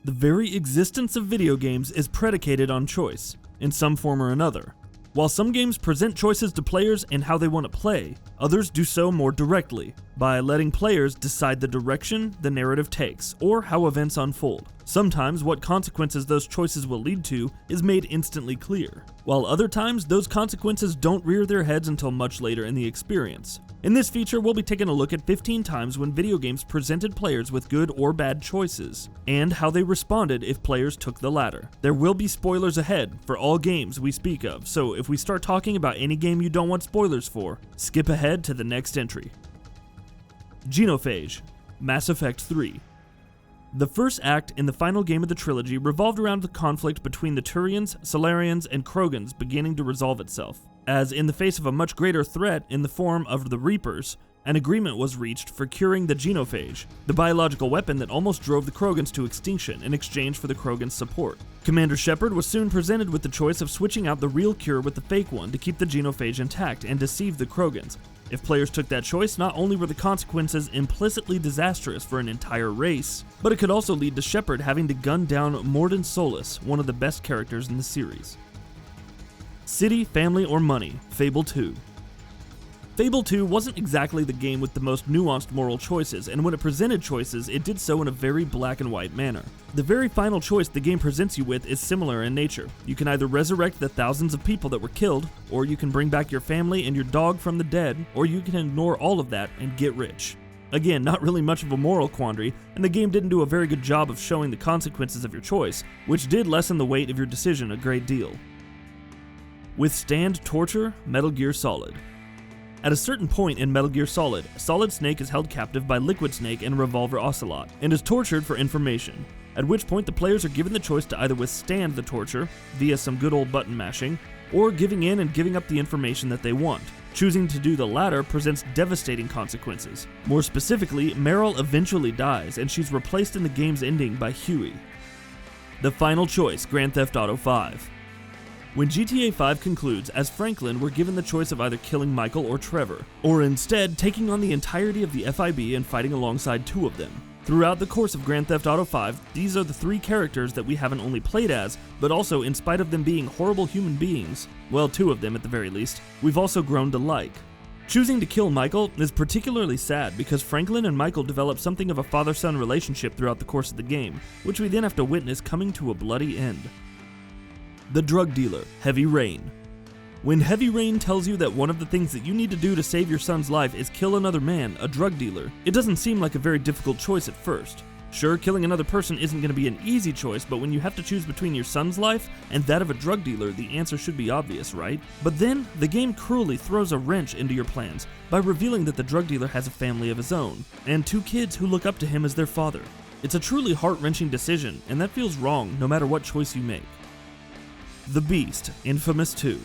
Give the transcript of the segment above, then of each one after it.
The very existence of video games is predicated on choice, in some form or another. While some games present choices to players and how they want to play, others do so more directly, by letting players decide the direction the narrative takes, or how events unfold. Sometimes what consequences those choices will lead to is made instantly clear, while other times those consequences don't rear their heads until much later in the experience. In this feature, we'll be taking a look at 15 times when video games presented players with good or bad choices, and how they responded if players took the latter. There will be spoilers ahead for all games we speak of, so if we start talking about any game you don't want spoilers for, skip ahead to the next entry. Genophage, Mass Effect 3. The first act in the final game of the trilogy revolved around the conflict between the Turians, Solarians, and Krogans beginning to resolve itself, as in the face of a much greater threat in the form of the Reapers, an agreement was reached for curing the genophage, the biological weapon that almost drove the Krogans to extinction in exchange for the Krogans' support. Commander Shepard was soon presented with the choice of switching out the real cure with the fake one to keep the genophage intact and deceive the Krogans. If players took that choice, not only were the consequences implicitly disastrous for an entire race, but it could also lead to Shepard having to gun down Mordin Solus, one of the best characters in the series. City, Family, or Money, Fable II. Fable II wasn't exactly the game with the most nuanced moral choices, and when it presented choices, it did so in a very black and white manner. The very final choice the game presents you with is similar in nature. You can either resurrect the thousands of people that were killed, or you can bring back your family and your dog from the dead, or you can ignore all of that and get rich. Again, not really much of a moral quandary, and the game didn't do a very good job of showing the consequences of your choice, which did lessen the weight of your decision a great deal. Withstand torture, Metal Gear Solid. At a certain point in Metal Gear Solid, Solid Snake is held captive by Liquid Snake and Revolver Ocelot, and is tortured for information, at which point the players are given the choice to either withstand the torture, via some good old button mashing, or giving in and giving up the information that they want. Choosing to do the latter presents devastating consequences. More specifically, Meryl eventually dies, and she's replaced in the game's ending by Huey. The final choice, Grand Theft Auto V. When GTA V concludes, as Franklin, we're given the choice of either killing Michael or Trevor, or instead taking on the entirety of the FIB and fighting alongside two of them. Throughout the course of Grand Theft Auto V, these are the three characters that we haven't only played as, but also in spite of them being horrible human beings, well, two of them at the very least, we've also grown to like. Choosing to kill Michael is particularly sad because Franklin and Michael develop something of a father-son relationship throughout the course of the game, which we then have to witness coming to a bloody end. The Drug Dealer, Heavy Rain. When Heavy Rain tells you that one of the things that you need to do to save your son's life is kill another man, a drug dealer, it doesn't seem like a very difficult choice at first. Sure, killing another person isn't going to be an easy choice, but when you have to choose between your son's life and that of a drug dealer, the answer should be obvious, right? But then, the game cruelly throws a wrench into your plans by revealing that the drug dealer has a family of his own, and two kids who look up to him as their father. It's a truly heart-wrenching decision, and that feels wrong no matter what choice you make. The Beast, Infamous 2.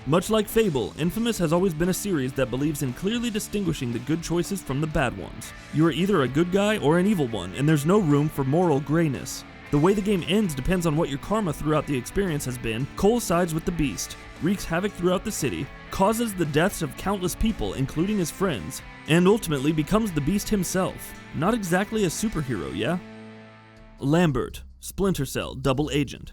Much like Fable, Infamous has always been a series that believes in clearly distinguishing the good choices from the bad ones. You are either a good guy or an evil one, and there's no room for moral grayness. The way the game ends depends on what your karma throughout the experience has been. Cole sides with the Beast, wreaks havoc throughout the city, causes the deaths of countless people, including his friends, and ultimately becomes the Beast himself. Not exactly a superhero, yeah? Lambert, Splinter Cell, Double Agent.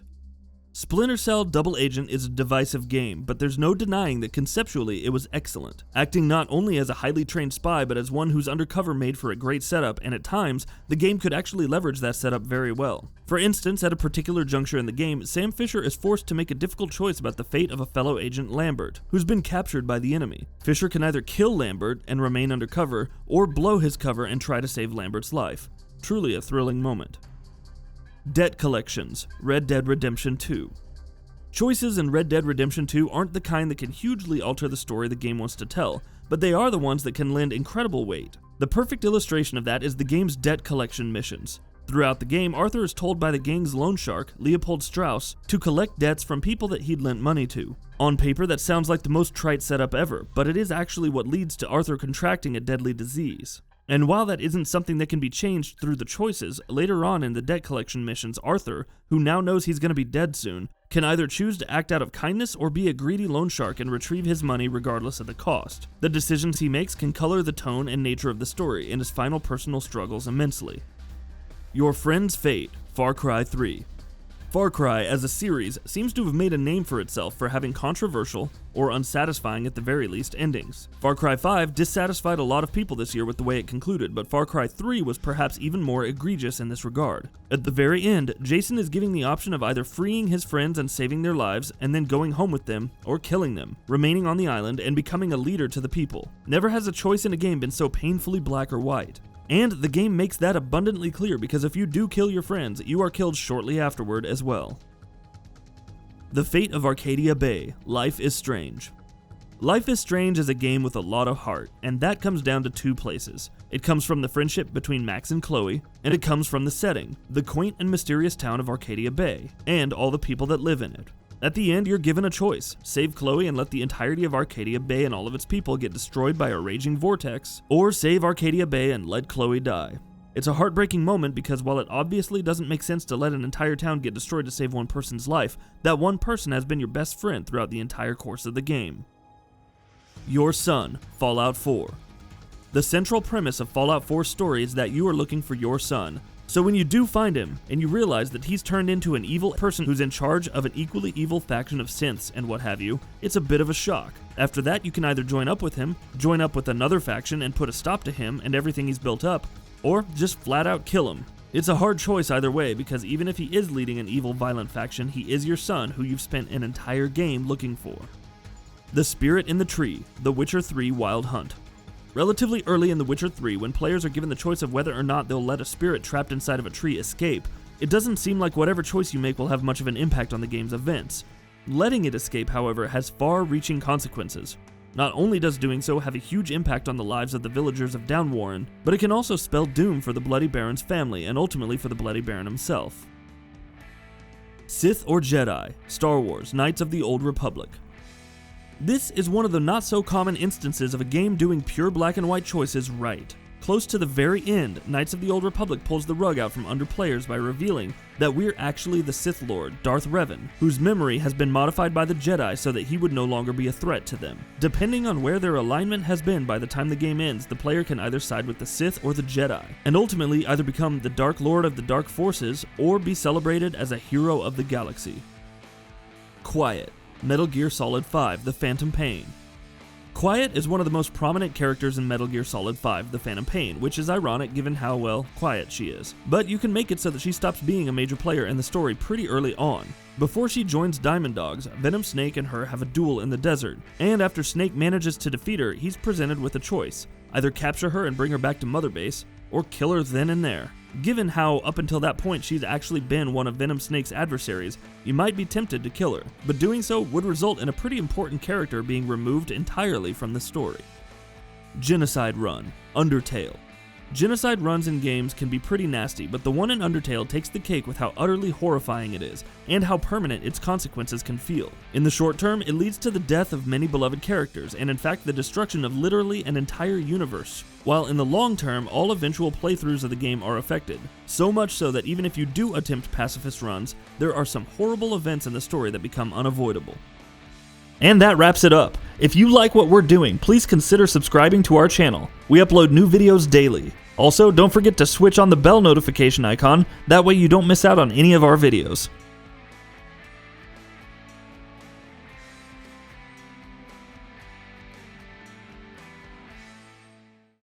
Splinter Cell Double Agent is a divisive game, but there's no denying that conceptually it was excellent, acting not only as a highly trained spy but as one whose undercover made for a great setup, and at times, the game could actually leverage that setup very well. For instance, at a particular juncture in the game, Sam Fisher is forced to make a difficult choice about the fate of a fellow agent, Lambert, who's been captured by the enemy. Fisher can either kill Lambert and remain undercover, or blow his cover and try to save Lambert's life. Truly a thrilling moment. Debt Collections, Red Dead Redemption 2. Choices in Red Dead Redemption 2 aren't the kind that can hugely alter the story the game wants to tell, but they are the ones that can lend incredible weight. The perfect illustration of that is the game's debt collection missions. Throughout the game, Arthur is told by the gang's loan shark, Leopold Strauss, to collect debts from people that he'd lent money to. On paper, that sounds like the most trite setup ever, but it is actually what leads to Arthur contracting a deadly disease. And while that isn't something that can be changed through the choices, later on in the debt collection missions, Arthur, who now knows he's going to be dead soon, can either choose to act out of kindness or be a greedy loan shark and retrieve his money regardless of the cost. The decisions he makes can color the tone and nature of the story and his final personal struggles immensely. Your Friend's Fate, Far Cry 3. Far Cry, as a series, seems to have made a name for itself for having controversial, or unsatisfying at the very least, endings. Far Cry 5 dissatisfied a lot of people this year with the way it concluded, but Far Cry 3 was perhaps even more egregious in this regard. At the very end, Jason is giving the option of either freeing his friends and saving their lives, and then going home with them, or killing them, remaining on the island and becoming a leader to the people. Never has a choice in a game been so painfully black or white. And the game makes that abundantly clear because if you do kill your friends, you are killed shortly afterward as well. The Fate of Arcadia Bay, Life is Strange. Life is Strange is a game with a lot of heart, and that comes down to two places. It comes from the friendship between Max and Chloe, and it comes from the setting, the quaint and mysterious town of Arcadia Bay, and all the people that live in it. At the end, you're given a choice: save Chloe and let the entirety of Arcadia Bay and all of its people get destroyed by a raging vortex, or save Arcadia Bay and let Chloe die. It's a heartbreaking moment because while it obviously doesn't make sense to let an entire town get destroyed to save one person's life, that one person has been your best friend throughout the entire course of the game. Your Son, Fallout 4. The central premise of Fallout 4's story is that you are looking for your son. So when you do find him, and you realize that he's turned into an evil person who's in charge of an equally evil faction of synths and what have you, it's a bit of a shock. After that, you can either join up with him, join up with another faction and put a stop to him and everything he's built up, or just flat out kill him. It's a hard choice either way, because even if he is leading an evil, violent faction, he is your son who you've spent an entire game looking for. The Spirit in the Tree, The Witcher 3 Wild Hunt. Relatively early in The Witcher 3, when players are given the choice of whether or not they'll let a spirit trapped inside of a tree escape, it doesn't seem like whatever choice you make will have much of an impact on the game's events. Letting it escape, however, has far-reaching consequences. Not only does doing so have a huge impact on the lives of the villagers of Downwarren, but it can also spell doom for the Bloody Baron's family and ultimately for the Bloody Baron himself. Sith or Jedi, Star Wars, Knights of the Old Republic. This is one of the not-so-common instances of a game doing pure black and white choices right. Close to the very end, Knights of the Old Republic pulls the rug out from under players by revealing that we're actually the Sith Lord, Darth Revan, whose memory has been modified by the Jedi so that he would no longer be a threat to them. Depending on where their alignment has been by the time the game ends, the player can either side with the Sith or the Jedi, and ultimately either become the Dark Lord of the Dark Forces or be celebrated as a hero of the galaxy. Quiet, Metal Gear Solid 5, The Phantom Pain. Quiet is one of the most prominent characters in Metal Gear Solid 5, The Phantom Pain, which is ironic given how, well, quiet she is. But you can make it so that she stops being a major player in the story pretty early on. Before she joins Diamond Dogs, Venom Snake and her have a duel in the desert, and after Snake manages to defeat her, he's presented with a choice: either capture her and bring her back to Mother Base, or kill her then and there. Given how, up until that point, she's actually been one of Venom Snake's adversaries, you might be tempted to kill her, but doing so would result in a pretty important character being removed entirely from the story. Genocide Run, Undertale. Genocide runs in games can be pretty nasty, but the one in Undertale takes the cake with how utterly horrifying it is, and how permanent its consequences can feel. In the short term, it leads to the death of many beloved characters, and in fact the destruction of literally an entire universe, while in the long term, all eventual playthroughs of the game are affected. So much so that even if you do attempt pacifist runs, there are some horrible events in the story that become unavoidable. And that wraps it up. If you like what we're doing, please consider subscribing to our channel. We upload new videos daily. Also, don't forget to switch on the bell notification icon, that way you don't miss out on any of our videos.